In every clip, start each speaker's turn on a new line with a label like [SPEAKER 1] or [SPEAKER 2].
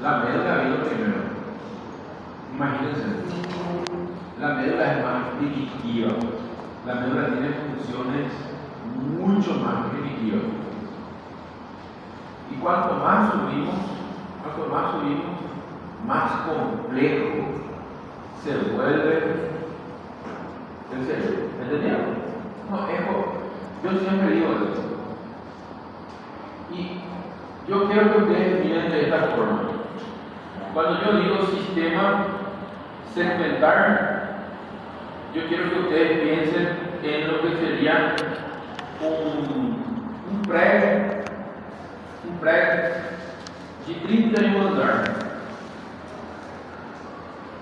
[SPEAKER 1] La médula vino primero. Imagínense, la médula es más primitiva. La médula tiene funciones mucho más primitivas. Y cuanto más subimos, más complejo se vuelve el cerebro. ¿Entendieron? No, yo siempre digo eso. Y yo quiero que ustedes miren de esta forma. Cuando yo digo sistema segmentar, yo quiero que ustedes piensen en lo que sería un prédio de 31 andares.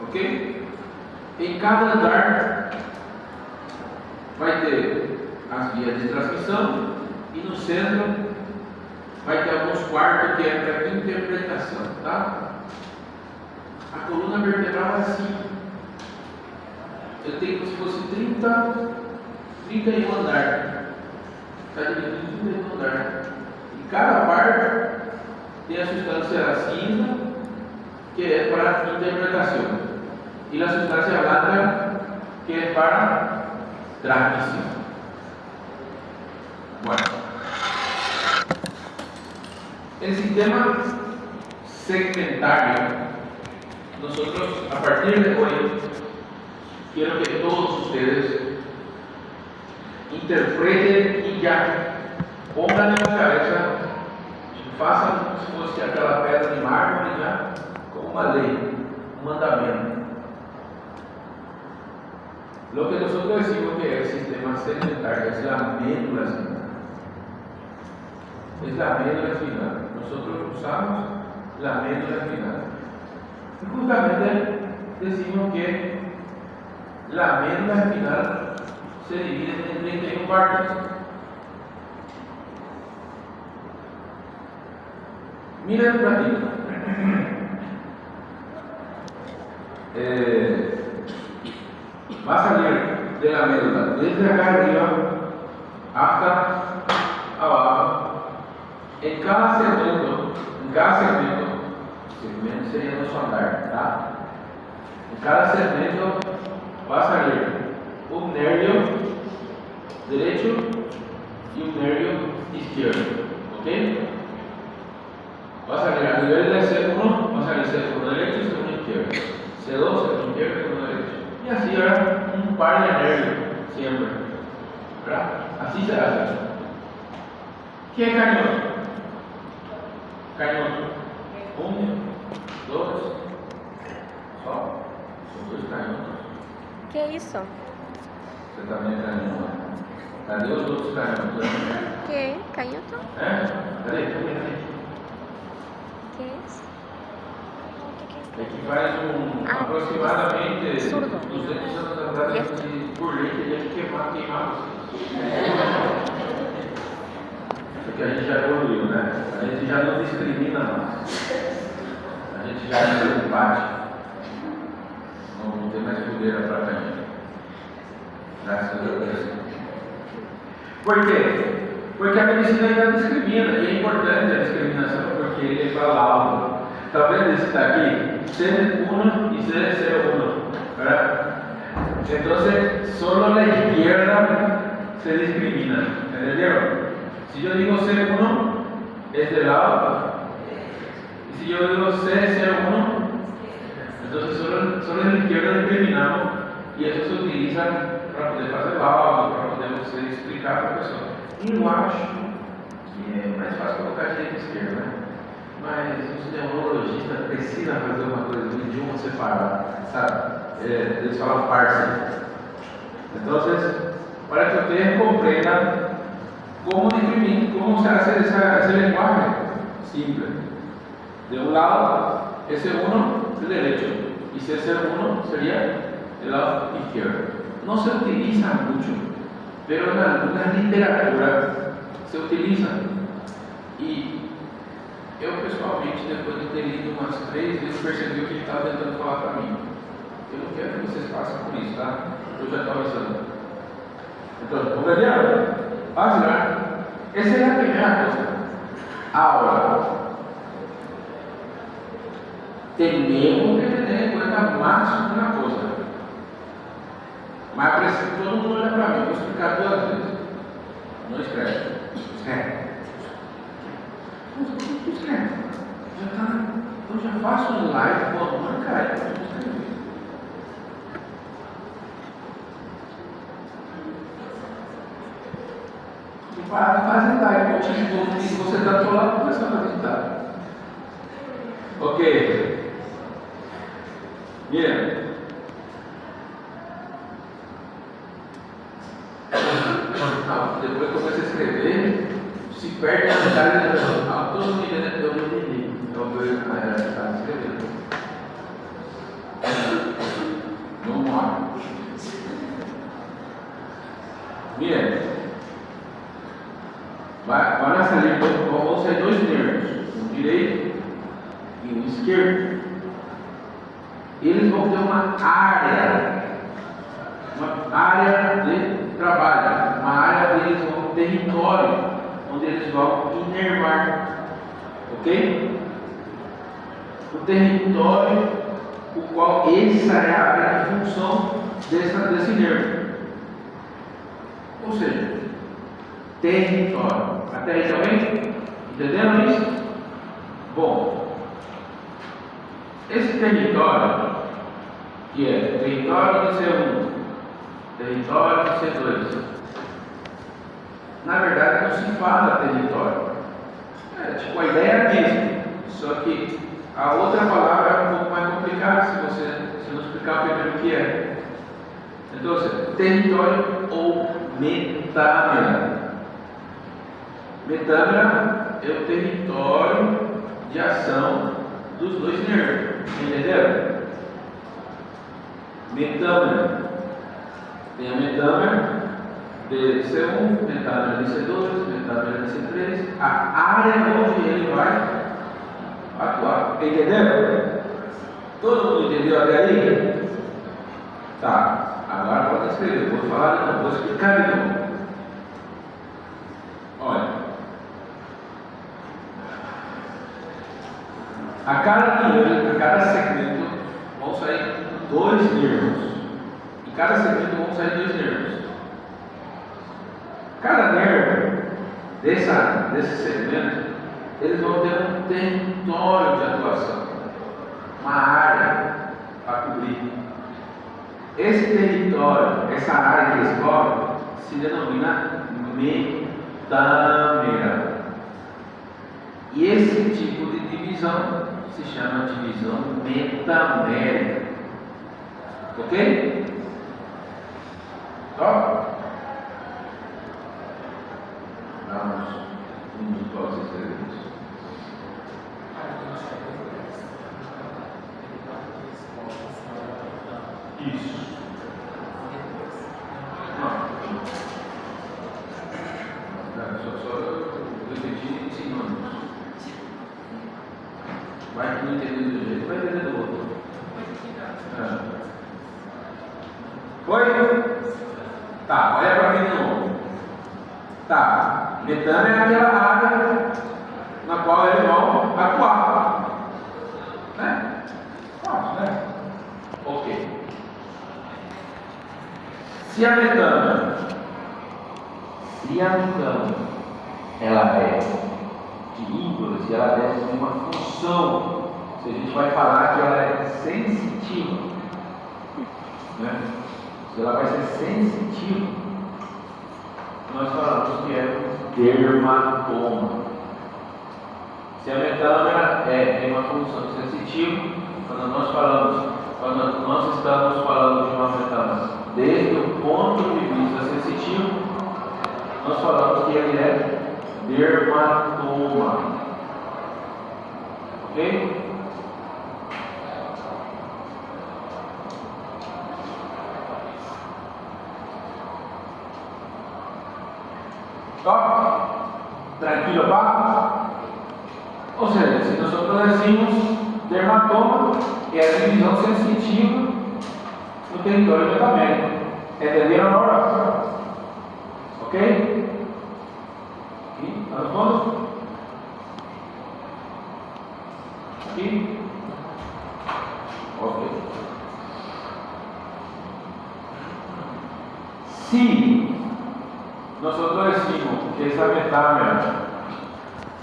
[SPEAKER 1] Ok? Em cada andar vai ter as vias de transmissão e no centro vai ter alguns quartos que é para interpretação, tá? A coluna vertebral é assim. Eu tenho como se fosse 31 andar. Está dividido em 31 andar. E cada parte tem a substância cinza, que é para interpretação, e a substância blanca, que é para transmissão. Bueno. El sistema segmentario, nosotros a partir de hoy, quiero que todos ustedes interpreten y ya pongan en la cabeza, façam como se fosse aquela pedra de mármore ya, como uma lei, un mandamiento. Lo que nosotros decimos que es el sistema segmentario es la médula final. Es la médula final. Nosotros usamos la médula final. Y justamente decimos que la médula final se divide en 31 partes. Miren un ratito. Va a salir de la médula desde acá arriba hasta abajo. En cada segmento sería nuestro andar, ¿tá? En cada segmento va a salir un nervio derecho y un nervio izquierdo, ¿ok? Va a salir a nivel de C1, va a salir C1 derecho y C1 izquierdo, C2, C1 izquierdo y C1 derecho. Y así habrá un par de nervios siempre, ¿verdad? Así se hace. ¿Qué es cañón? Cañón. 1, 2, só. São 2 canhotos.
[SPEAKER 2] Que é isso?
[SPEAKER 1] Você também é canhoto. Cadê os outros canhotos?
[SPEAKER 2] Que? Canhoto?
[SPEAKER 1] É? Cadê?
[SPEAKER 2] Que é isso?
[SPEAKER 1] É que faz aproximadamente
[SPEAKER 2] surdo.
[SPEAKER 1] 200 anos atrás por lei teria que queimar vocês. Porque a gente já evoluiu, né? A gente já não discrimina mais. A gente já é empático. Não tem mais poder para a gente. Graças a Deus. Por quê? Porque a medicina ainda discrimina. E é importante a discriminação porque ele fala algo. Está vendo esse que está aqui? C1 y C01, ¿verdad? Entonces, solo la izquierda se discrimina, ¿entendieron? Si yo digo C1, es de lado, y si yo digo C01, entonces solo en la izquierda discriminamos, y eso se utiliza para poder fazer laudo, para poder você explicar para a pessoa. E eu acho que é mais fácil colocar a direita e a esquerda, né? Mas os neurologistas precisam fazer uma coisa de idioma separado, sabe? Eles falam parse. Então, para que ustedes comprendan cómo se hace ese lenguaje simple. De un lado, S1 es derecho y C01 sería el lado izquierdo. No se utilizan mucho, pero en algunas literaturas se utilizan. Y eu pessoalmente, depois de ter lido umas 3 vezes, percebi o que ele estava tentando falar para mim. Eu não quero que vocês passem por isso, tá? Eu já estou avisando. Então, compreenderam? Vamos lá. Essa é a primeira coisa. Ahora, eu vou querer aguentar máximo uma coisa. Mas preciso que todo mundo olhe para mim, vou explicar 2 vezes. Não escreve. Escreve. Escreve. Já tá. Eu já faço um live, pô, não cai, eu vou escrever. E para fazer live, eu te digo que você está do lado, começa a fazer live. Ok. Mira. Depois que eu comecei a escrever, se perde a metade da pessoa. Todo mundo entendendo, eu não entendi. Eu estava escrevendo. Vamos lá. Mira. Vai nessa linha, vão sair 2 nervos, o direito e o esquerdo. Eles vão ter uma área de trabalho, uma área deles, um território onde eles vão inervar, ok? O território, o qual essa é a área de função desse nervo, ou seja, território. Até aí também? Entendendo isso? Bom, esse território, que é território do C1, território do C2, na verdade não se fala território. A ideia é a mesma, só que a outra palavra é um pouco mais complicada se não explicar primeiro o que é. Então, território ou metâmera. Metâmera é o território de ação dos 2 nervos. Entenderam? Metâmera. Tem a metâmera de C1, metâmera de C2, metâmera de C3. A área onde ele vai atuar. Entenderam? Todo mundo entendeu até aí? Tá. Agora pode escrever. Vou falar de novo. Vou explicar de novo. Olha. A cada segmento vão sair 2 nervos. Em cada segmento vão sair 2 nervos. Cada nervo desse segmento, eles vão ter um território de atuação, uma área para cobrir. Esse território, essa área que eles cobrem, se denomina metâmera. E esse tipo de divisão se chama divisão metamérica. Ok? Top? Vamos para os escrever. Isso. Só repetir sinônimos. Vai que não entendeu do jeito, vai entender do outro. Foi? Tá, olha para mim de novo. Tá, metâmera é aquela área na qual eles vão atuar. Né? Fácil, né? Ok. Se a metâmera ela é de índole, se ela é de uma função, se a gente vai falar que ela é sensitiva, né? Se ela vai ser sensitiva, nós falamos que é dermatoma. Se a metâmera tem uma função sensitiva, quando nós estamos falando de uma metâmera desde o ponto de vista sensitivo, nós falamos que ele é dermatoma. Ok? Top? Tranquilo, pá? Ou seja, se nós decimos dermatoma é a divisão sensitiva no território metamérico. Entenderam agora? Ok? Aqui, tá no fundo? Aqui. Nosotros decimos que esa metáfora,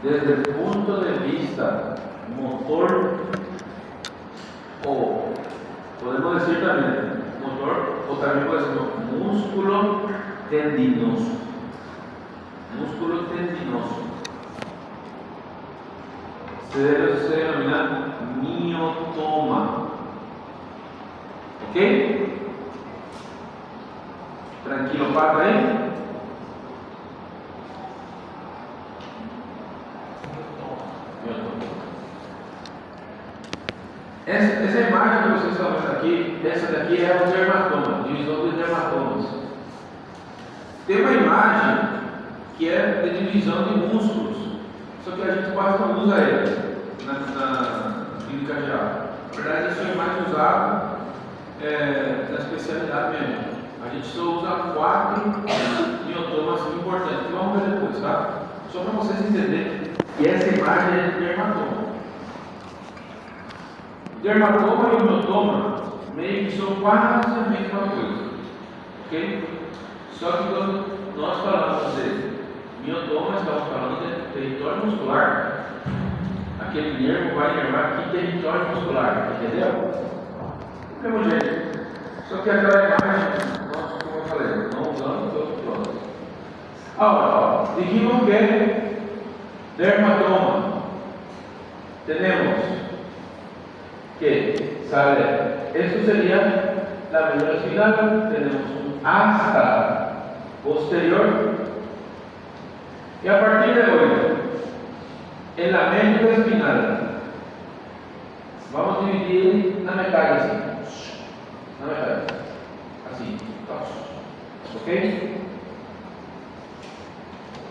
[SPEAKER 1] desde el punto de vista motor, o podemos decir también motor, o también podemos decir músculo tendinoso. Músculo tendinoso. Se denomina miotoma. ¿Ok? Tranquilo, pata ahí. Essa imagem que vocês estão vendo aqui, essa daqui é o dermatoma, divisão dos dermatomas. Tem uma imagem que é de divisão de músculos, só que a gente quase não usa ele na clínica geral. Na verdade, isso é mais usado na especialidade mesmo. A gente só usa 4 miotomas importantes, que vamos ver depois, tá? Só para vocês entenderem que essa imagem é de dermatoma. O dermatoma e o miotoma meio que são quase a mesma coisa, ok? Só que quando nós falamos de miotoma, estamos falando de território muscular. Aquele nervo vai nervar aqui território muscular, entendeu? Do mesmo jeito. Só que aquela imagem, nós, como eu falei, não usamos todos os planos. Ahora, dijimos que dermatoma tenemos que saber, esto sería la médula espinal, tenemos un asta posterior, y a partir de hoy, en la médula espinal, vamos a dividir na metade assim, na metade, assim, ok?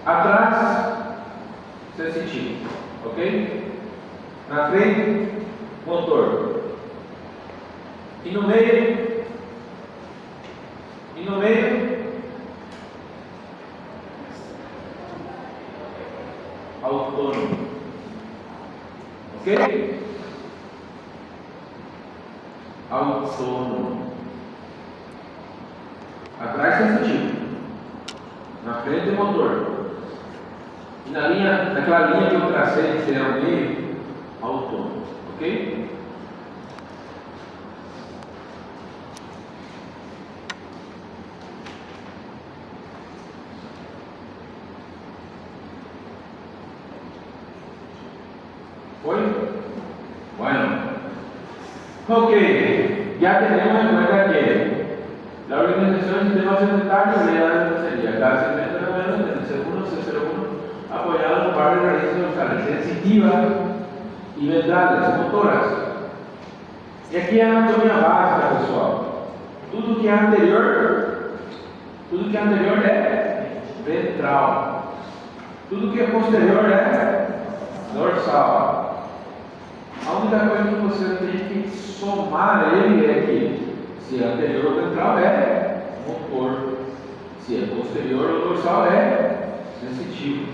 [SPEAKER 1] Atrás, sensitivo, ok? Na frente, motor. E no meio, autônomo. Ok? Autônomo. Atrás sensitivo. Na frente motor. E naquela linha que eu tracei que seria o meio, autônomo. Ok? ¿Foi? Bueno. Ok. Ya tenemos en cuenta que la organización del sistema sanitario sería cada segmento de la menos del C1, C01, apoyado en un par de raíces dorsales sensitivas y ventrales, motoras. E aqui é a anatomia básica, pessoal. Tudo que é anterior é ventral. Tudo que é posterior é dorsal. A única coisa que você tem que somar ele é que se é anterior ou ventral é motor, se é posterior ou dorsal é sensitivo.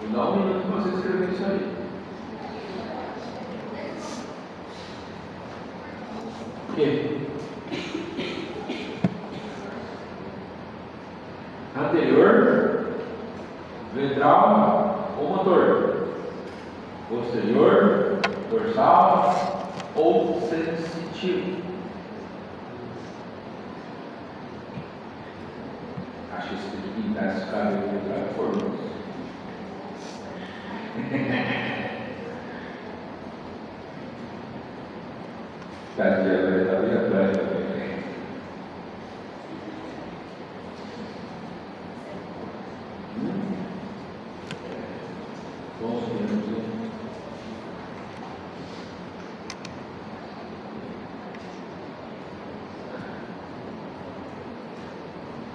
[SPEAKER 1] Vou dar um minuto para você escrever isso aí. Ok? Anterior, ventral ou motor, posterior, dorsal ou sensitivo. Acho que você tem que pintar esse cabelo de forma. Tadinha, velho, tá bem atrás também. Bons minutos, hein?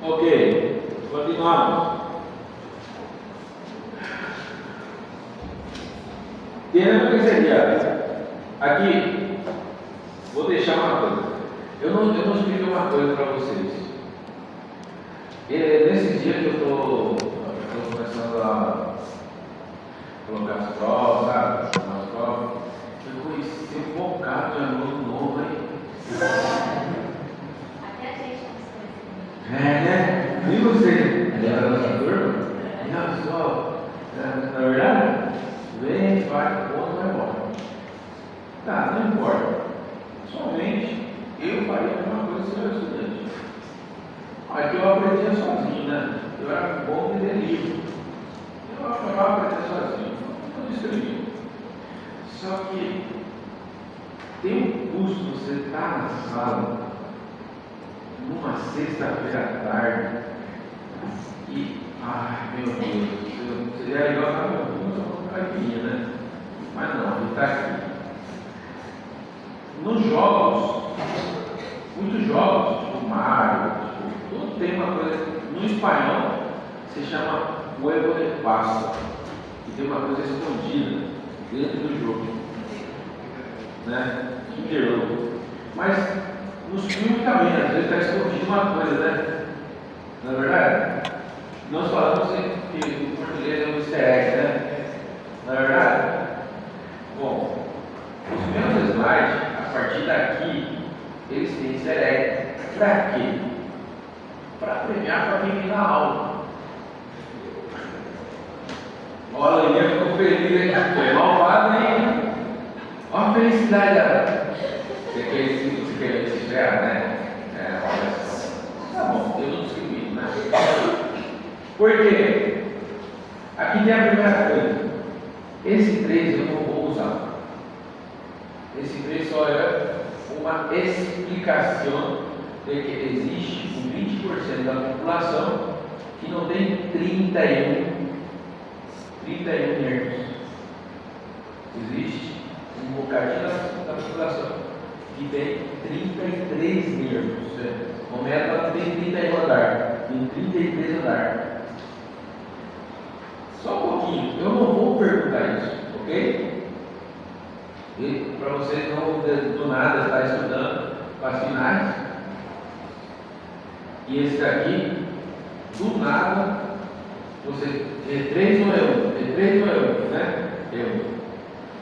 [SPEAKER 1] Ok, continuamos. Entendendo o que seria? Aqui, vou deixar uma coisa. Eu não explico uma coisa para vocês. Nesse dia que eu estou começando a colocar as provas, sabe? As provas, eu conheci um bocado de aluno novo, hein?
[SPEAKER 3] Até a gente não se conhece.
[SPEAKER 1] É, né? E você? Ele era da nossa turma? vai, o outro vai embora. Tá, não importa. Somente eu faria a mesma coisa se eu era estudante. Aqui eu aprendia sozinho, né? Eu era bom de ler livro. Eu acabava aprendendo sozinho. Eu escrevia. Só que tem um custo você estar na sala numa sexta-feira à tarde e, ai meu Deus, seria legal estar com uma carinha, né? Mas não, ele está aqui. Nos jogos, muitos jogos, tipo Mario, tudo tem uma coisa. No espanhol se chama huevo de Páscoa, que tem uma coisa escondida dentro do jogo, né? Kinder Ovo. Mas nos filmes também, às vezes está escondido uma coisa, né? Não é verdade? Nós falamos que o português é um easter egg, né? Não é verdade? Bom, os meus slides, a partir daqui, eles têm easter egg. Para quê? Para premiar para quem vem na aula. Olha, a Leninha ficou feliz, hein? Foi malvado, hein? Olha a felicidade dela. Você quer se ferrar, né? Olha só. Tá bom, eu não escrevi, né? Por quê? Aqui tem a primeira coisa. Esse 3 eu não vou usar. Esse 3 só é uma explicação de que existe um 20% da população que não tem 31 nervos. Existe um bocadinho da população que tem 33 nervos. O método tem 31 andar, tem 33 andar. Só um pouquinho, eu não vou perguntar isso, ok? Para vocês não do nada estar estudando para as finais. E esse daqui, do nada, você E3 ou E1? E3 ou E1, né? E1.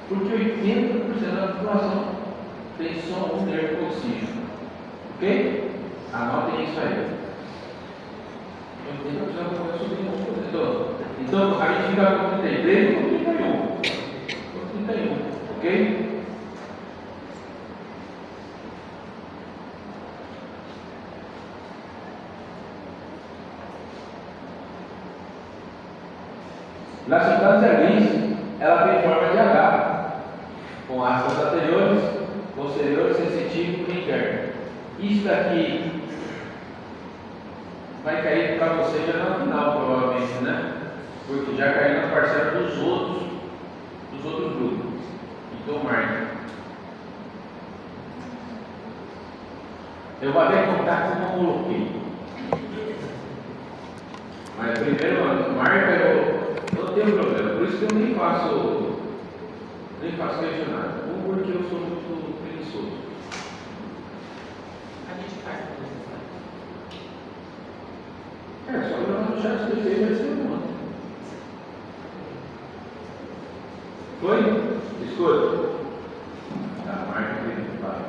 [SPEAKER 1] Porque 80% da população tem só um nervo de oxígeno. Ok? Anotem isso aí. 80% da população tem um. Então, a gente fica com 33 ou 31. Com 31, ok? Na substância gris, ela tem forma de H, com aspas anteriores, posteriores, sensitivo e interno. Isso daqui vai cair para você já no final, provavelmente, né? Porque já caiu na parcela dos outros grupos. Então, marque. Eu vou até contar como eu coloquei. Mas primeiro, marca. Não tem problema, por isso que eu nem faço questionário. Um, porque eu sou muito preguiçoso.
[SPEAKER 3] A gente faz
[SPEAKER 1] Só gravar no chat GPT vai ser um ano. Foi? Escuta. Tá, marca aqui. Vai.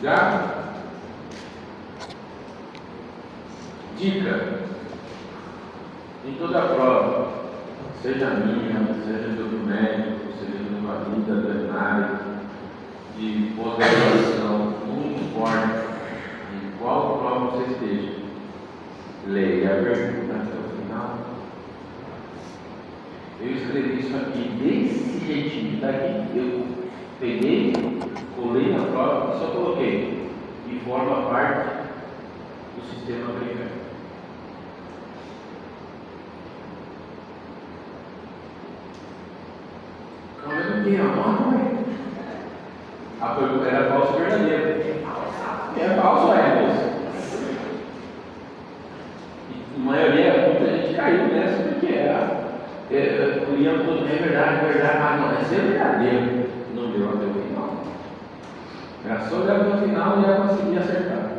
[SPEAKER 1] Já? Dica: em toda prova, seja minha, seja do outro médico, seja de uma vida veterinária, de pós-graduação, não importa em qual prova você esteja, leia a pergunta até o final. Eu escrevi isso aqui desse jeitinho, daqui eu peguei, colei na prova e só coloquei e forma parte do sistema americano. Mas não tem a nota, a pergunta era falso ou verdadeiro? É falso, moça? A maioria, muita gente caiu nessa porque era O Ian falou, é verdade, mas não, esse é verdadeiro. Não deu até o final. Era só olhar até o final e já conseguia acertar.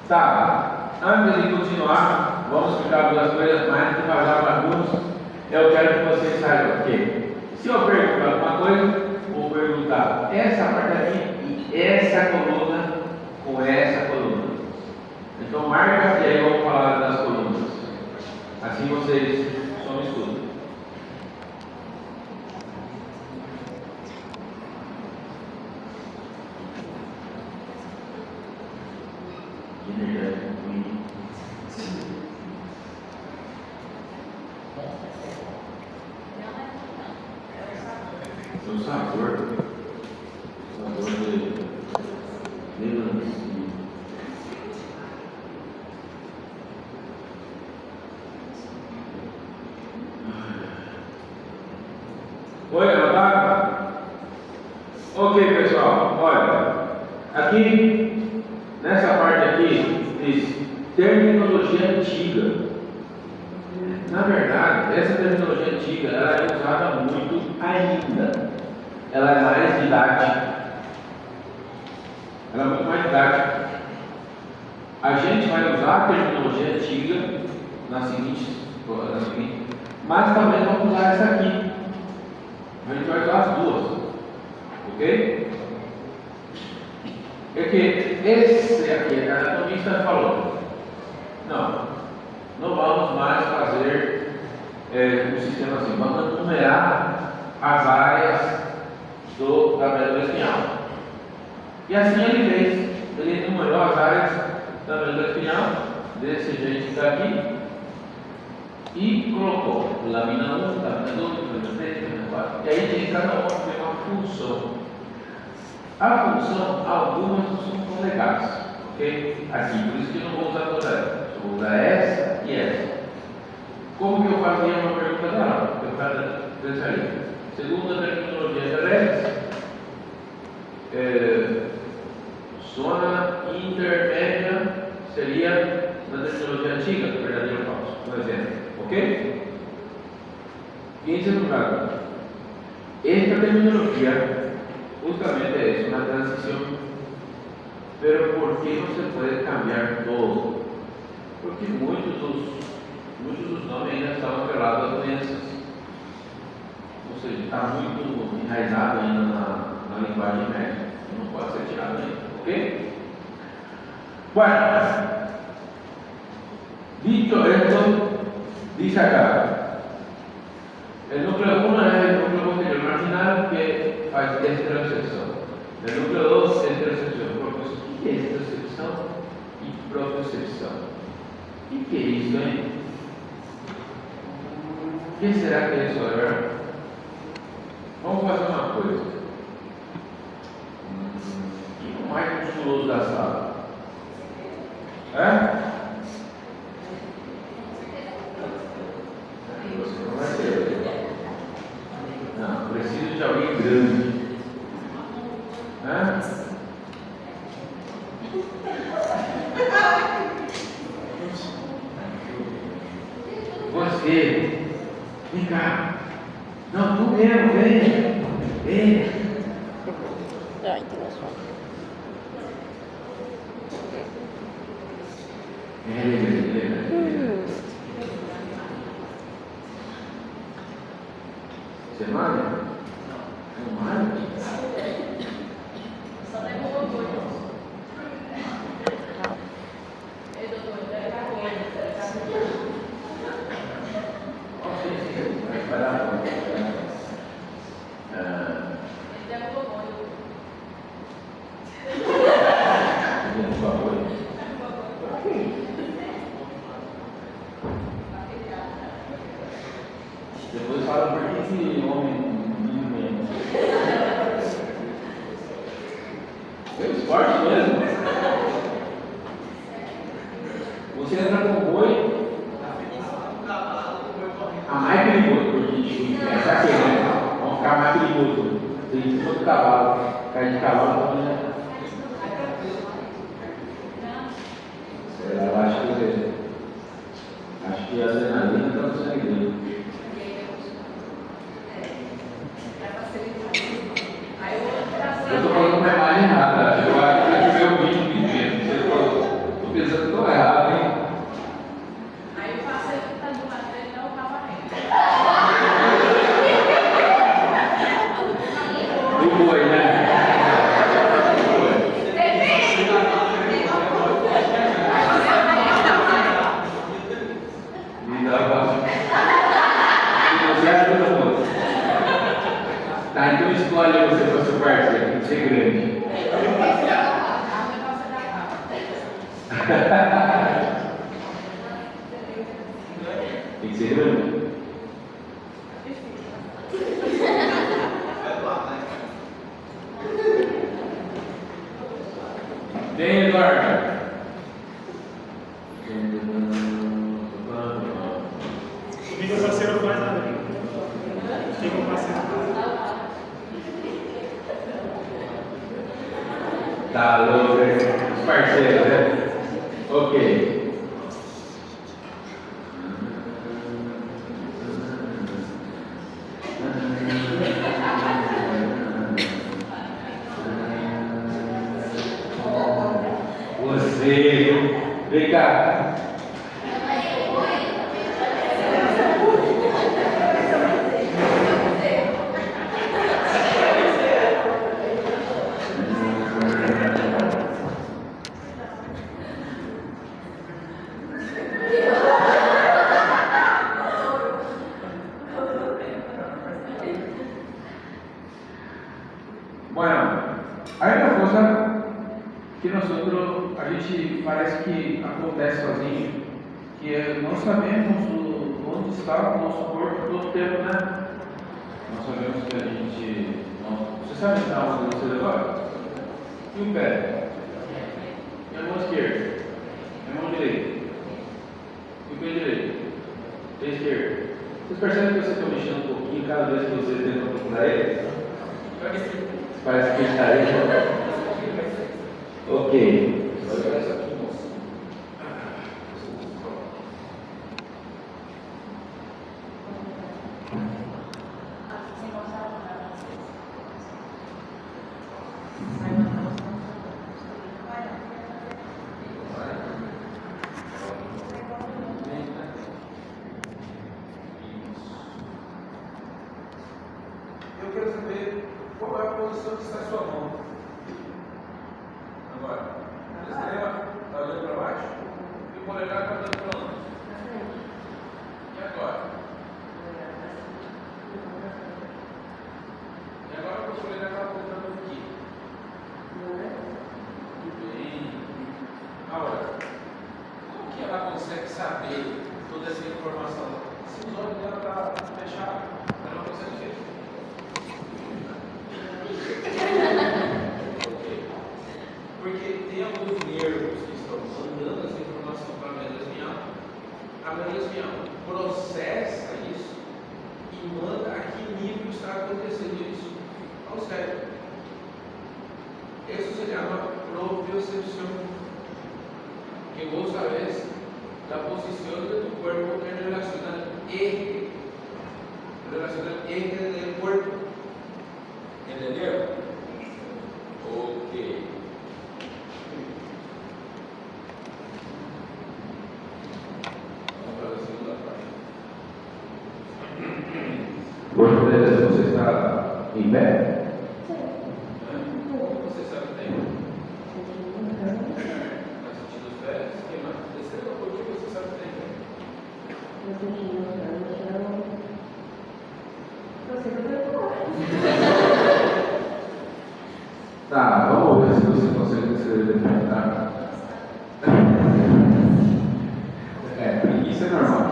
[SPEAKER 1] Tá, antes de continuar, vamos explicar duas coisas mais devagar para alguns. Eu quero que vocês saibam que, se eu perguntar alguma coisa, vou perguntar essa parte aqui e essa coluna com essa coluna. Então marca e aí vamos falar das colunas. Assim vocês só me escutam. O sabor de melancia. Oi, anotaram? Ok, pessoal, olha, aqui, nessa parte aqui, diz terminologia antiga. Na verdade, essa terminologia antiga, ela é usada muito ainda. Ela é mais didática. Ela é muito mais didática. A gente vai usar a terminologia antiga na seguinte, mas também vamos usar essa aqui. A gente vai usar as duas, ok? É que esse aqui, a anatomista falou, não vamos mais fazer um sistema assim, vamos numerar as áreas da medula espinhal. E assim ele fez, ele numerou as áreas da medula espinhal, desse jeito que está aqui, e colocou lamina 1, lamina 2, lamina 3, lamina 4. E aí cada uma tem uma função. A função, algumas não são tão legais, ok? Aqui, por isso que eu não vou usar toda essa. Eu vou usar essa e essa. Como que eu fazia uma pergunta da aula? Eu pensaria. Segundo a terminologia da Lex, zona intermédia seria na terminologia antiga, verdadeiro ou falso. Um exemplo, ok? E em segundo lugar, esta terminologia justamente é isso, una transición. Pero ¿por qué no se puede cambiar todo? Porque muitos dos nomes ainda estão atrelados a doenças. Ou seja, está muito enraizado ainda na linguagem médica. Não pode ser tirado ainda, ok? Bueno, dicho esto, dice acá. El núcleo 1 es el núcleo posterior marginal que faz esterocepção. El núcleo 2 é esterocepção. O que é esterocepção e propriocepção? O que é isso, hein? O que será que é isso, Oliver? Vamos fazer uma coisa. Quem é o mais musculoso da sala? É? Você não vai ser. Não, preciso de alguém grande. Você, vem cá. Não, tu mesmo, vem.
[SPEAKER 2] Ai, que gostoso.
[SPEAKER 1] Você malha? Não malha?
[SPEAKER 3] Só tem um doutor. Ei, doutor, ele tá com ele.
[SPEAKER 1] Vai dar bom.
[SPEAKER 3] Ele já colocou.
[SPEAKER 1] Por favor. Depois fala por que esse homem não vem. outro cavalo. Cai de cavalo, né? Eu acho que a adrenalina está no sangue dele. Eu estou falando uma imagem errada. Eu acho que eu vi o vídeo mesmo. Você falou, estou pensando tão errado, hein?
[SPEAKER 3] Aí o parceiro que está do lado dele não estava nem.
[SPEAKER 1] O boi, né? Tá, então escolhe você para o seu parceiro, tem que ser grande. Tem que ser grande. Vem, Eduardo.
[SPEAKER 4] Fica parceiro faz nada. Fica parceiro.
[SPEAKER 1] Tá louco, os parceiros, né? Ok. Você, vem cá. Bueno, hay una cosa que nosotros, a gente parece que acontece sozinho, que não sabemos onde está o nosso corpo todo o tempo, né? Nós sabemos que a gente. Você sabe onde você agora? E o pé? E a mão esquerda? E a mão direita? E o pé direito? Pé esquerdo? Vocês percebem que você está mexendo um pouquinho cada vez que você tenta procurar ele? Parece que ele está aí. Ok. Eu quero saber qual é a posição que está a sua mão. Agora, a estrela está olhando para baixo e o polegar está olhando para onde? E agora? E agora o polegar está apontando aqui. Muito bem. Agora, como que ela consegue saber toda essa informação? Se os olhos dela estão fechados, ela não consegue ver. Porque tem alguns nervos que estão mandando essa informação para a medula espinhal. A medula espinhal processa isso e manda a que nível está acontecendo isso ao cérebro. Isso se chama propiocepção, que vos sabes la posición de tu cuerpo en relación al eje del cuerpo. ¿Entendieron? Ok. Vamos para a segunda parte. Você está em pé? Você sabe que tem? Está sentindo os pés? Quem mais? Descendo um pouquinho, você sabe que tem. Tá, vamos ver se você consegue se levantar. Preguiça é normal.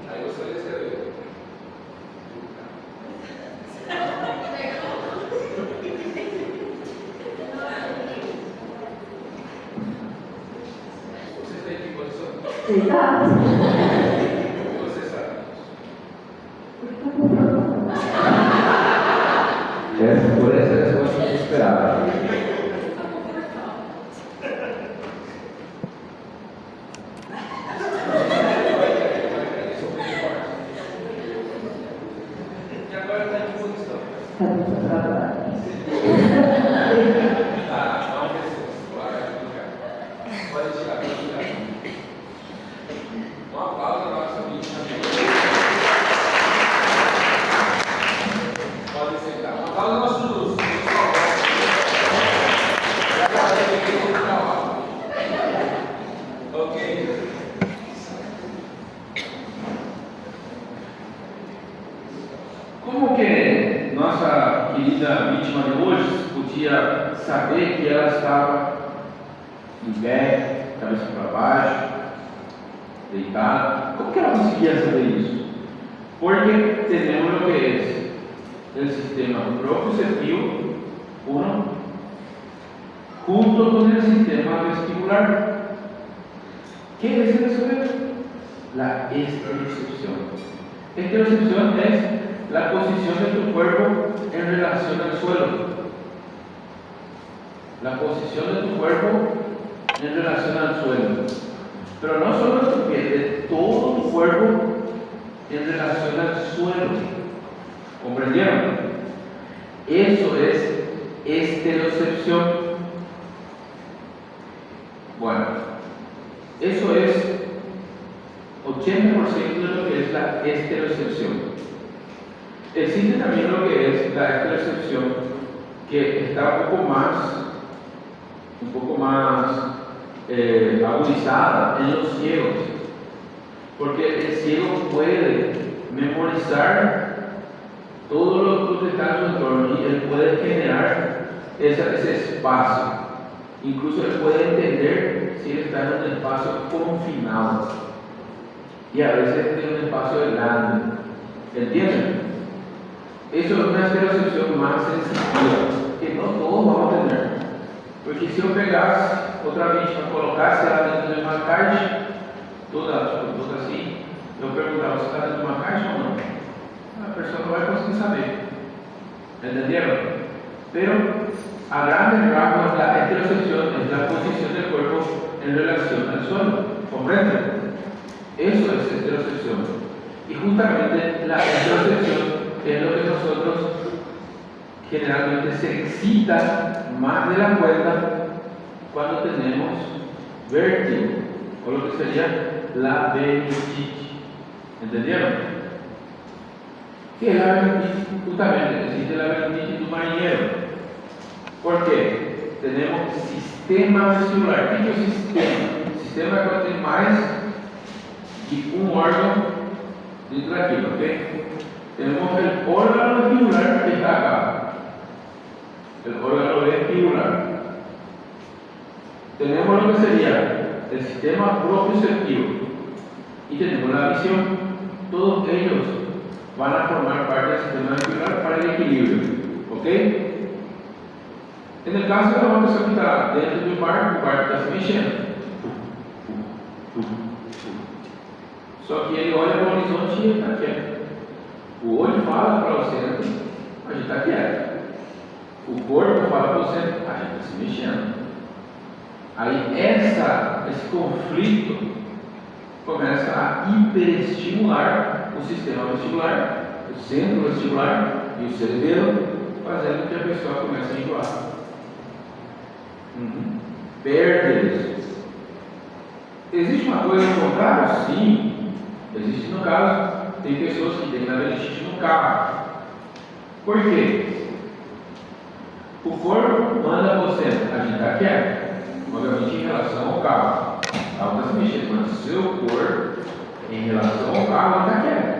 [SPEAKER 1] Aí você vai escrever.
[SPEAKER 5] Exato.
[SPEAKER 1] Você sabe. Por essa resposta eu esperava. E agora está em posição.
[SPEAKER 5] Está muito trabalho.
[SPEAKER 1] Pode tirar, pode tirar. Um aplauso à nossa vítima. Pode sentar. Um aplauso ao nosso Lúcio. Ok. Como que nossa querida vítima de hoje podia saber que ela estava em pé, cabeça para baixo, deitada? Como que ela conseguia saber isso? Porque temos lo que es el sistema propioceptivo 1 junto con el sistema vestibular. ¿Qué es eso? La esterocepción. Esterocepción es la posición de tu cuerpo en relación al suelo. La posición de tu cuerpo en relación al suelo. Pero no solo de tu pie, de todo tu cuerpo en relación al suelo. ¿Comprendieron? Eso es esterocepción. Bueno, eso es 80% de lo que es la esterocepción. Existe también lo que es la esterocepción, que está un poco más agudizada en los ciegos, porque el ciego puede memorizar todos los detalles del entorno y él puede generar ese espacio. Incluso él puede entender si él está en un espacio confinado y a veces en un espacio grande. ¿Entienden? Eso es una estereocepción más sensitiva que no todos vamos a tener. Porque se eu pegasse outra vítima, colocasse ela dentro de uma caixa, toda assim, eu perguntava se está dentro de uma caixa ou não. A pessoa não vai conseguir saber. ¿Entenderam? Pero a grandes rasgos la esterocepción es la posición del cuerpo en relación al suelo. ¿Comprenden? Eso es esterocepción. Y justamente la esterocepción es lo que nosotros generalmente se excita más de la cuenta cuando tenemos vértigo, o lo que sería la vertigitis. ¿Entendieron? ¿Qué es la vertigitis? Justamente existe la vertigitis do marinero. ¿Por qué? Tenemos sistema vestibular. ¿Qué es el sistema? El sistema es cuando tem mais de un órgano dentro daquilo, ¿ok? Tenemos el órgano vestibular que está acá. El órgano vestibular. Tenemos lo que sería el sistema propioceptivo y tenemos la visión. Todos ellos van a formar parte del sistema vestibular para el equilibrio. ¿Ok? En el caso de una persona que está dentro de un barco, o barco está se mexendo. Só que ele olha para o horizonte e está quieto. O olho fala para você, a gente está quieto. O corpo fala para você, a gente está se mexendo. Aí esse conflito começa a hiperestimular o sistema vestibular, o centro vestibular e o cerebelo, fazendo que a pessoa comece a enjoar. Perde isso. Existe uma coisa ao contrário? Sim. Existe no caso, tem pessoas que têm labirintite no carro. Por quê? O corpo manda você agitar quieto, obviamente em relação ao carro. O carro está se mexendo, mas o seu corpo, em relação ao carro, está quieto.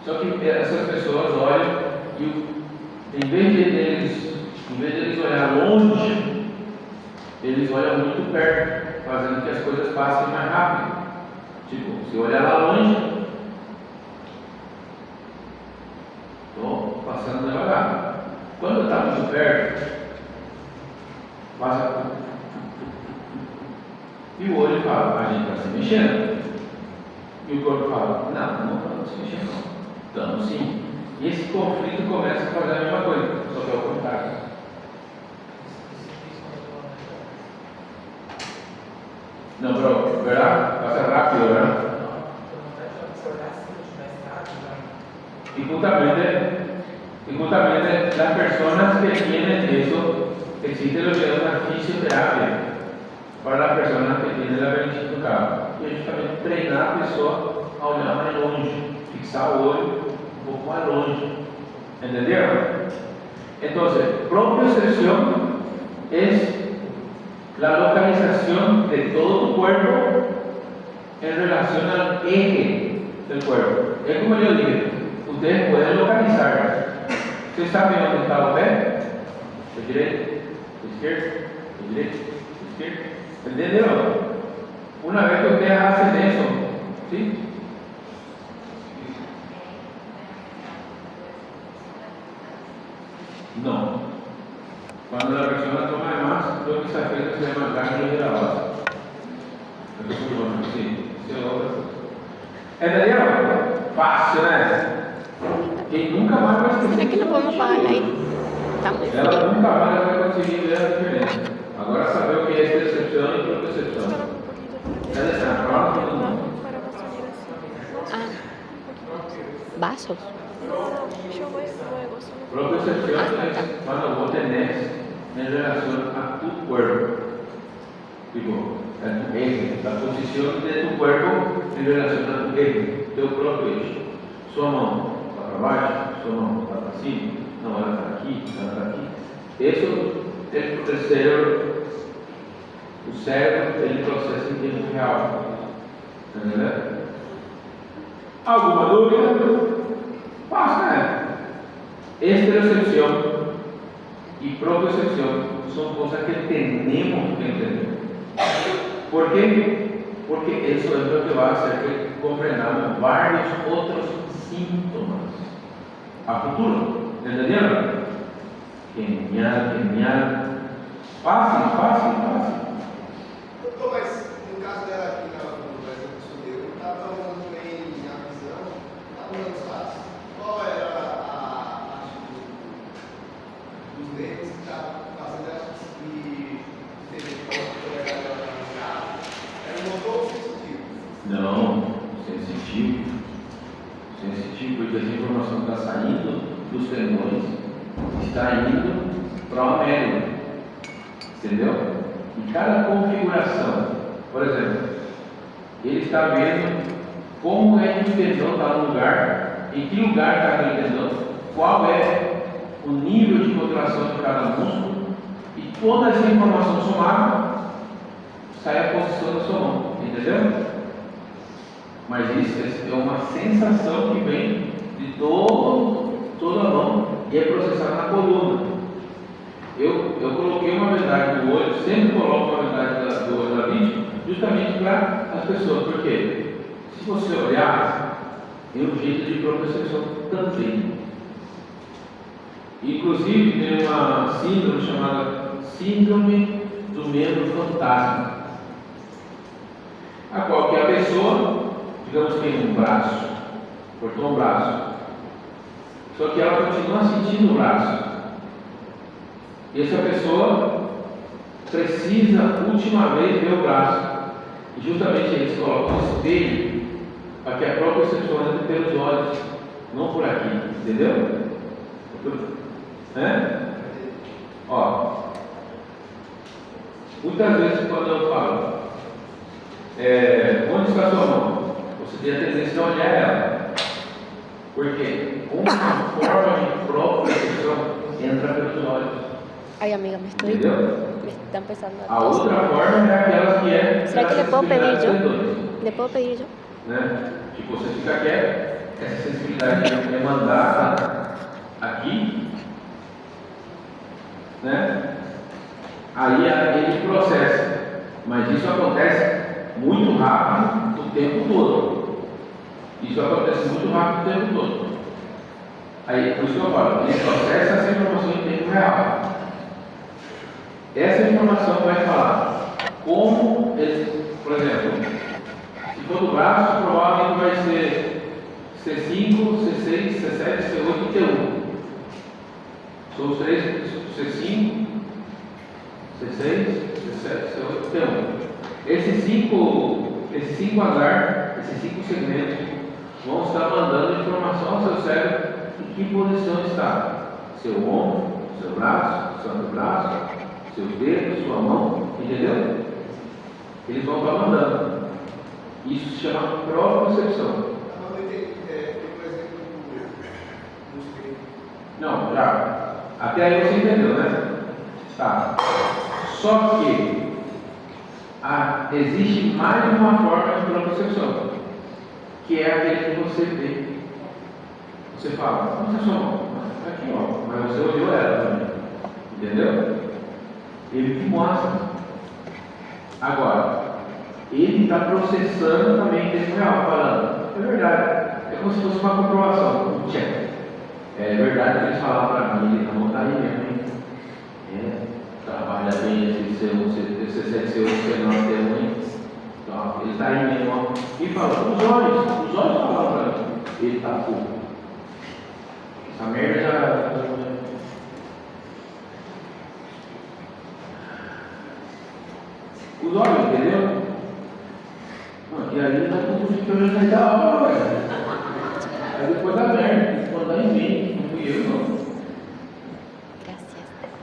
[SPEAKER 1] Só que essas pessoas olham e, em vez de eles olhar longe, eles olham muito perto, fazendo que as coisas passem mais rápido. Tipo, se olhar lá longe, estou passando devagar. Quando está muito perto, passa. E o olho fala, a gente está se mexendo. E o corpo fala, não estamos se mexendo, não. Estamos sim. E esse conflito começa a fazer a mesma coisa, só que é o contrário. Não, bro, ¿verdad? Pasa rápido, ¿verdad? Y justamente las personas que tienen eso, existe lo que es una fisioterapia para las personas que tienen la apendicite no cabo. E é justamente treinar a pessoa a olhar mais longe, fixar o olho um pouco mais longe. ¿Entendieron? Entonces, propiocepción es la localización de todo tu cuerpo en relación al eje del cuerpo. Es como yo dije, ustedes pueden localizar. Ustedes saben dónde está el pé, el derecho, el izquierdo, el derecho, el izquierdo. ¿Entendieron? Una vez que ustedes hacen eso, ¿sí? No. Cuando la persona toma de más, lo que se afecta se llama ganglio de la base. Eso es muy bueno, sí. ¿Entendieron? Fácil, ¿eh? Quem nunca mais vai esquecer.
[SPEAKER 2] Será que não vamos parar aí? Tá muito
[SPEAKER 1] Ela
[SPEAKER 2] frio.
[SPEAKER 1] nunca mais vai conseguir ver a diferença. Agora saber o que é percepção e propriocepção. Cadê essa? Fala todo mundo.
[SPEAKER 2] Ah, vasos.
[SPEAKER 1] Propriocepción es cuando vos tenés en relación a tu cuerpo, tipo, a tu eje, la posición de tu cuerpo en relación a tu eje, teu propio eje. Sua mão está para baixo, sua mão está para cima, não, ela está aqui, ela está aqui. Isso é o cérebro. O cérebro, ele processa em tempo real. Entendeu? Alguma dúvida? Passa, né? Estereocepción y propiocepción son cosas que tenemos que entender. ¿Por qué? Porque eso es lo que va a hacer que comprendamos varios otros síntomas a futuro. ¿Entendieron? Genial, genial. Fácil, fácil, fácil.
[SPEAKER 5] Doutor, mas no caso dela aqui no Brasil do Sul, eu estava usando bem a visão, estava usando os passos. Qual era a parte dos dentes que estava fazendo ela conseguir entender qual era o carro? Era um motor sensitivo?
[SPEAKER 1] Não, sensitivo. Sensitivo, porque essa informação está saindo dos tendões, está indo para o médula. Entendeu? E cada configuração, por exemplo, ele está vendo como é que o tendão está no lugar, em que lugar está aquele tendão, qual é o nível de contração de cada músculo, e toda essa informação somada sai a posição da sua mão, entendeu? Mas isso é uma sensação que vem de toda a mão e é processada na coluna. Eu coloquei uma verdade no olho, sempre coloco uma verdade do olho da vítima, justamente para as pessoas, porque se você olhar, tem um jeito de propiocepção também. Inclusive, tem uma síndrome chamada Síndrome do Membro Fantasma, a qual que a pessoa, digamos que tem um braço, cortou um braço, só que ela continua sentindo o braço. E essa pessoa precisa, última vez, ver o braço. E justamente eles colocam um espelho para que a própria percepção entre pelos olhos, não por aqui, entendeu? Ó, muitas vezes quando eu falo, onde está a sua mão? Você tem a tendência a olhar ela. Porque uma forma de própria percepção entra pelos olhos.
[SPEAKER 2] Ay, amiga, me está empezando a
[SPEAKER 1] A
[SPEAKER 2] tos.
[SPEAKER 1] outra forma é aquelas que é.
[SPEAKER 2] ¿Será que le puedo pedir yo?
[SPEAKER 1] tendões,
[SPEAKER 2] ¿Le puedo pedir yo?
[SPEAKER 1] né? Tipo, você fica quieto, essa sensibilidade é mandada aqui, né? Aí ele processa, mas isso acontece muito rápido o tempo todo. Isso acontece muito rápido o tempo todo. Aí, por isso que eu falo, ele processa essa informação em tempo real. Essa informação vai falar como ele, por exemplo, se for do braço, provavelmente vai ser C5, C6, C7, C8 e T1. São os três, C5, C6, C7, C8 e T1. Esses cinco andar, esses 5 segmentos, vão estar mandando informação ao seu cérebro em que posição está. Seu ombro, seu braço, seu antebraço, seus dedos, sua mão, entendeu? Eles vão estar mandando. Isso se chama propriocepção. Não, já. Até aí você entendeu, né? Tá. Só que existe mais uma forma de propriocepção, que é aquele que você vê. Você fala, não, você só aqui, ó, mas você olhou ela também. Entendeu? Ele te mostra. Agora, ele está processando também em tempo real, falando, é verdade, é como se fosse uma comprovação, um check. É verdade que eles falaram para mim, ele não está aí mesmo, hein? Trabalha bem esse C1, C7, C8, C9, C1, hein? Então, ele está aí mesmo, ó. E fala, os olhos falaram para mim, ele está pouco. Essa merda já. Os olhos, entendeu? E aí ele está com tudo que eu já da hora, velho. Aí depois da merda, tem que mandar em mim, não fui eu, não.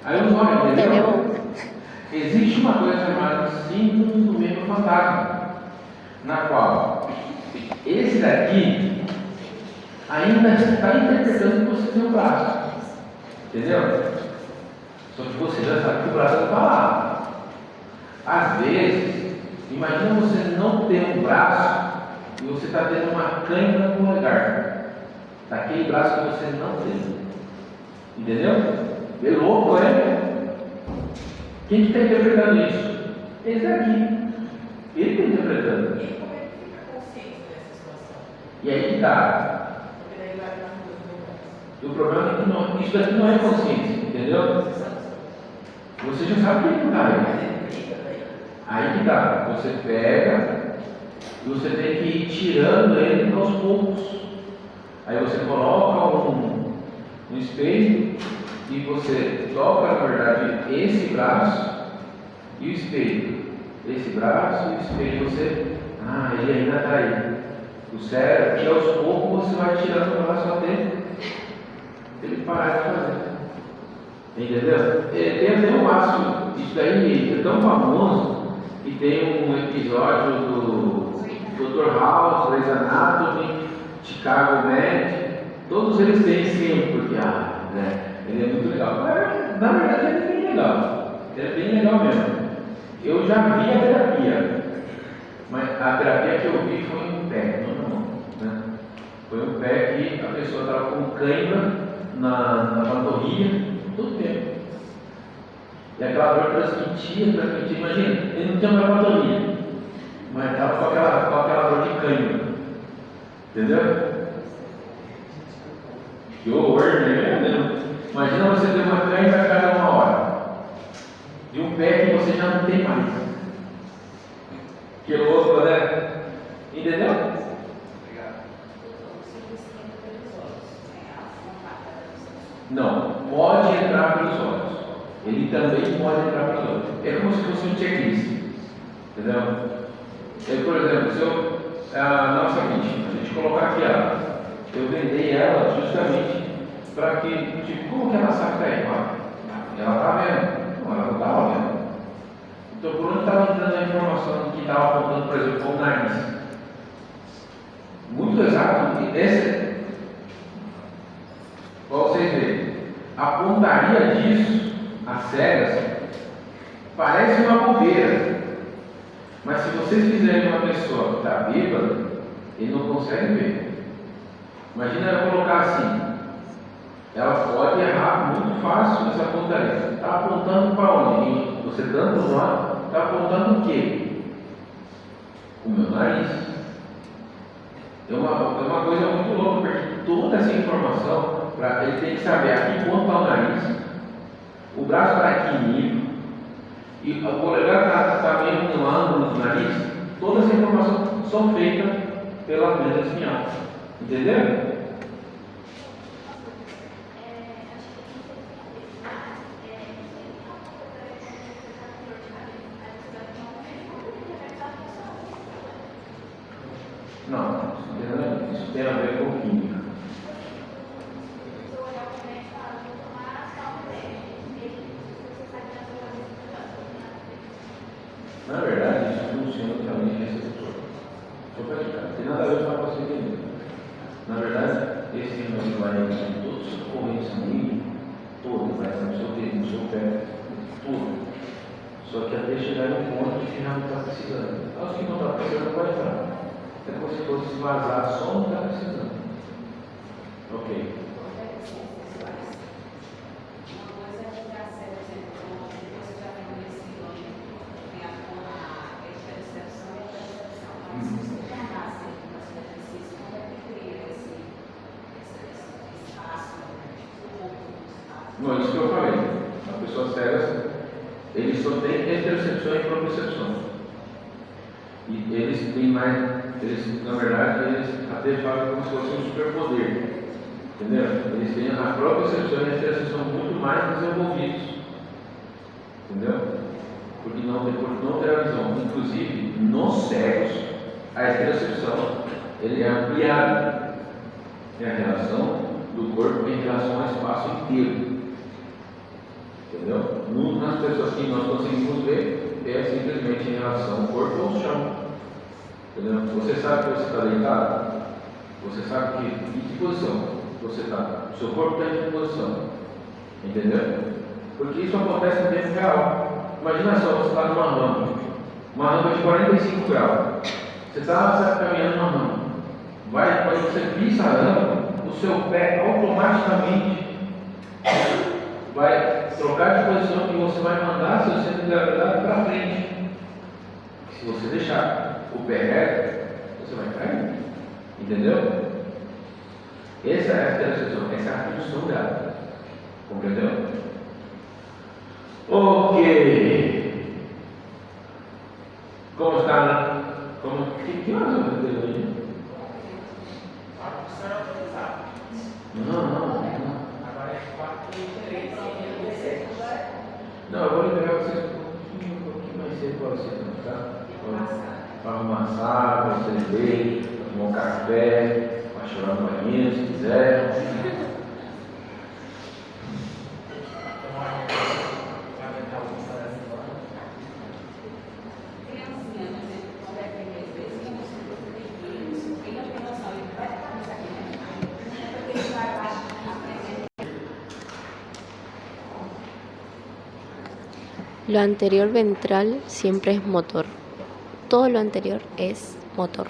[SPEAKER 1] Aí os olhos, entendeu? Existe uma coisa chamada síndrome do mesmo fantasma, na qual esse daqui ainda está interpretando que você tem um braço, entendeu? Só que você já sabe que o braço está lá. Às vezes, imagina você não ter um braço e você está tendo uma cãibra no polegar, daquele braço que você não tem, entendeu? É louco, é? Quem que está interpretando isso? Esse aqui. Ele está interpretando.
[SPEAKER 3] Como é que fica consciente dessa situação?
[SPEAKER 1] E aí que está.
[SPEAKER 3] Porque daí vai na rua do braço.
[SPEAKER 1] O problema é que não, isso daqui não é consciência, entendeu? Você já sabe que ele está aí. Aí que tá, você pega e você tem que ir tirando ele aos poucos. Aí você coloca um espelho e você toca, na verdade, esse braço e o espelho. Esse braço e o espelho, você. Ele ainda está aí. O cérebro, e aos poucos você vai tirando o braço até ele parar de fazer. Entendeu? Tem até um laço, isso daí é tão famoso. E tem um episódio do Dr. House, Grey's Anatomy, Chicago Med, todos eles têm sim, porque ele é muito legal. Mas, na verdade ele é bem legal. Ele é bem legal mesmo. Eu já vi a terapia, mas a terapia que eu vi foi um pé, não, né? Foi um pé que a pessoa estava com cãibra na panturrilha todo tempo. E aquela dor transmitia, imagina, ele não tinha uma panturrilha, mas estava com aquela dor de cãibra, entendeu? Que horror, né? Imagina você ter uma cãibra a cada 1 hora, de um pé que você já não tem mais. Que louco, né? Entendeu? Não, pode entrar pelos olhos. Ele também pode entrar pelos olhos. É como se fosse um checklist. Entendeu? Por exemplo, a gente colocar aqui ela, eu vendei ela justamente para que, tipo, como que ela sabe que está aí? Ela está vendo, ela não estava vendo. Então, por onde estava entrando a informação que estava apontando, por exemplo, para o nariz? Muito exato, e para vocês verem, a pontaria disso, as cegas, parece uma bobeira, mas se vocês fizerem uma pessoa que está bêbada, ele não consegue ver. Imagina ela colocar assim, ela pode errar muito fácil essa pontaria. Está apontando para onde? Você dando o nome, está apontando o quê? O meu nariz. É uma coisa muito louca, porque toda essa informação, ele tem que saber aqui quanto está o nariz, o braço está aqui nível, e o polegar está meio no ângulo do nariz, toda essa informação são feitas pela glândula espinhal. Entenderam? Não, isso tem a ver com química. Na verdade, isso funciona também em receptor. Só para explicar, não tem nada a ver com você entender. Na verdade, esse remédio vai em todos os correntes sanguíneos, todo, vai no seu dedo, no seu pé, tudo. Só que até chegar no ponto de que não está precisando. Aos que não está precisando, vai entrar. É como se fosse vazar só não está precisando. Ok. Não, isso que eu falei. A pessoa cega, eles só têm interocepção e propriocepção. E eles têm mais, na verdade, eles até falam como se fosse um superpoder. Entendeu? Eles têm a propriocepção e a interocepção muito mais desenvolvidos. Entendeu? Porque não ter a visão. Inclusive, nos cegos, a interocepção ele é ampliada. É a relação do corpo em relação ao espaço inteiro. Entendeu? Nas pessoas que nós conseguimos ver, é simplesmente em relação ao corpo ao chão. Entendeu? Você sabe que você está deitado? Você sabe em que posição você está? O seu corpo está em que posição? Entendeu? Porque isso acontece no tempo real. Imagina só, você está numa rampa de 45 graus. Você está caminhando numa rampa. Quando você pisa a rampa, o seu pé automaticamente vai trocar de posição e você vai mandar seu centro de gravidade para frente. Se você deixar o pé reto, você vai cair. Entendeu? Essa é a interocepção, essa é a função dela. Compreendeu? Ok. Como está? Que horas eu vou ter aí? Não. Não, eu vou liberar vocês um pouquinho mais cedo para vocês, tá? Para arrumar a sala, para vocês verem, para tomar um café, para chorar no banheiro se quiser.
[SPEAKER 2] Lo anterior ventral siempre es motor. Todo lo anterior es motor.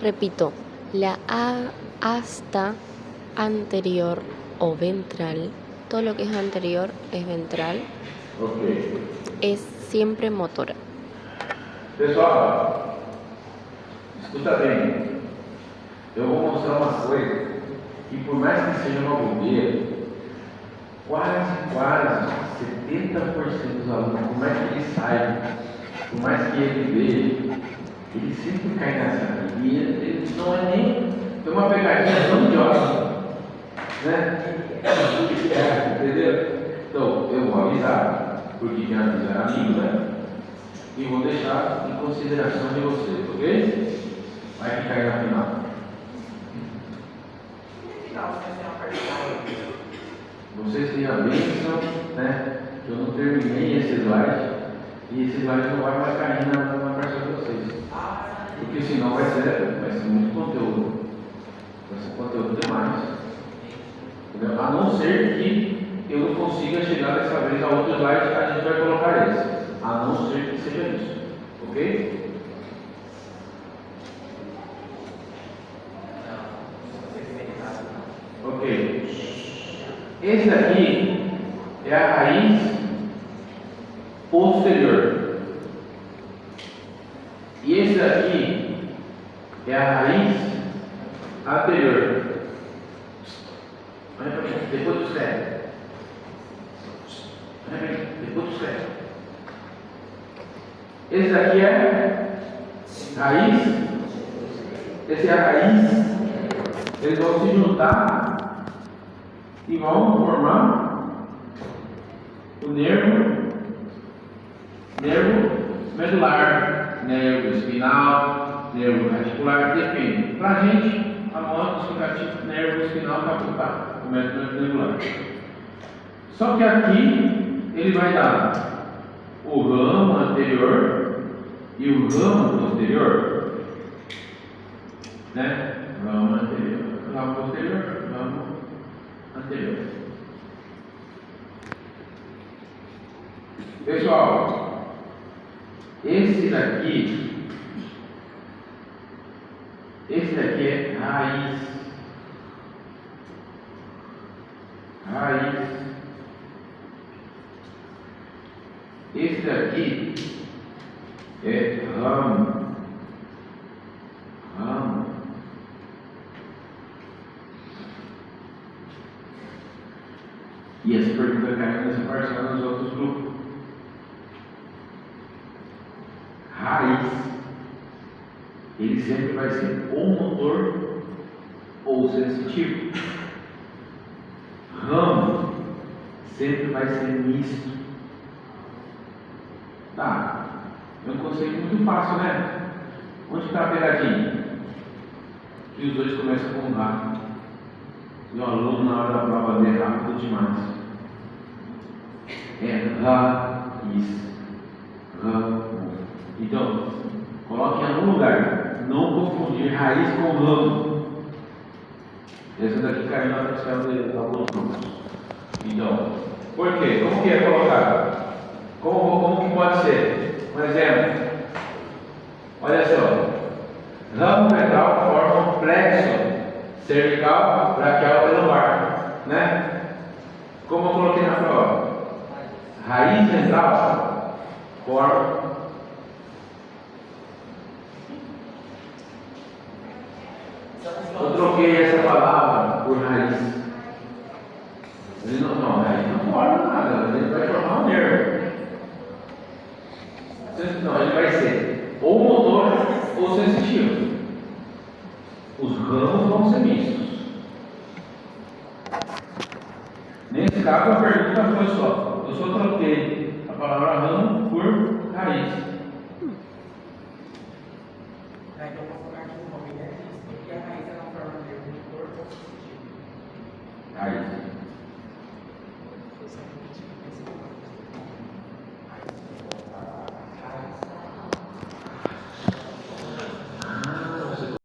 [SPEAKER 2] Repito, la asta anterior o ventral, todo lo que es anterior es ventral, es siempre motora.
[SPEAKER 1] Pessoal, escuta bem. Eu vou mostrar uma coisa que, por mais que seja uma bobeira, quase 70% dos alunos, por mais que ele saiba, por mais que ele veja, ele sempre cai nessa. E ele não é nem. Tem uma pegadinha tão idiota, né? Entendeu? Então, eu vou avisar, porque quem avisa é amigo, né? E vou deixar em consideração de vocês, ok? Vai ficar aí na final. Vocês têm a bênção, né? Eu não terminei esse slide e esse slide não vai mais cair na parte de vocês. Porque senão vai ser muito conteúdo. Vai ser conteúdo demais. Entendeu? A não ser que eu não consiga chegar dessa vez a outro slide, a gente vai colocar esse. A não ser que seja isso. Ok? Ok. Esse daqui é a raiz posterior. E esse daqui é a raiz anterior. Olha para mim, depois do cérebro. Olha para mim, depois do cérebro. Esse daqui é raiz. Esse é a raiz. Eles vão se juntar e vão formar o nervo medular, nervo espinal, nervo radicular, depende. Para a gente, a moto explicativo nervo espinal capital, o método medular. Só que aqui ele vai dar o ramo anterior e o ramo posterior, né? Ramo anterior, ramo posterior, ramo anterior. Pessoal, esse daqui é raiz. Raiz. Esse daqui é ramo. Ramo. E essa pergunta caiu nessa parcela nos outros grupos. Raiz, ele sempre vai ser ou motor ou sensitivo. Ramo sempre vai ser misto. Tá, é um conceito muito fácil, né? Onde está a pegadinha? Que os dois começam com um Rá. E o aluno, na hora da prova, lê rápido demais. É raiz. Ramo. Então, coloque em algum lugar. Não confundir raiz com ramo. Essa daqui caiu na parcela de alguns grupos. Então, por quê? Como que é colocado? Como que pode ser? Um exemplo. Olha só. Ramo ventral forma um plexo cervical, braquial e lombar, né? Como eu coloquei na prova? Raiz ventral forma eu troquei essa palavra por raiz. Ele não, raiz não forma nada, ele vai formar um nervo. Não, ele vai ser ou motor ou sensitivo. Os ramos vão ser mistos. Nesse caso, a pergunta foi só: eu só troquei a palavra ramo por raiz.
[SPEAKER 6] Então, eu vou colocar aqui o nome, né? E a raiz é uma forma de motor ou sensitivo.
[SPEAKER 1] Raiz.